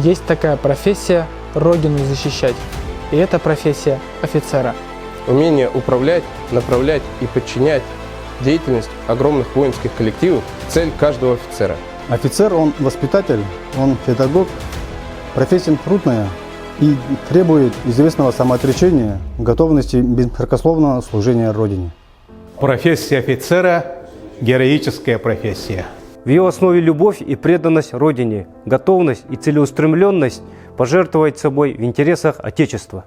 Есть такая профессия – Родину защищать. И это профессия офицера. Умение управлять, направлять и подчинять деятельность огромных воинских коллективов – цель каждого офицера. Офицер, он воспитатель, он педагог, профессия трудная и требует известного самоотречения, готовности беспрекословного служения Родине. Профессия офицера – героическая профессия. В ее основе любовь и преданность Родине, готовность и целеустремленность пожертвовать собой в интересах Отечества.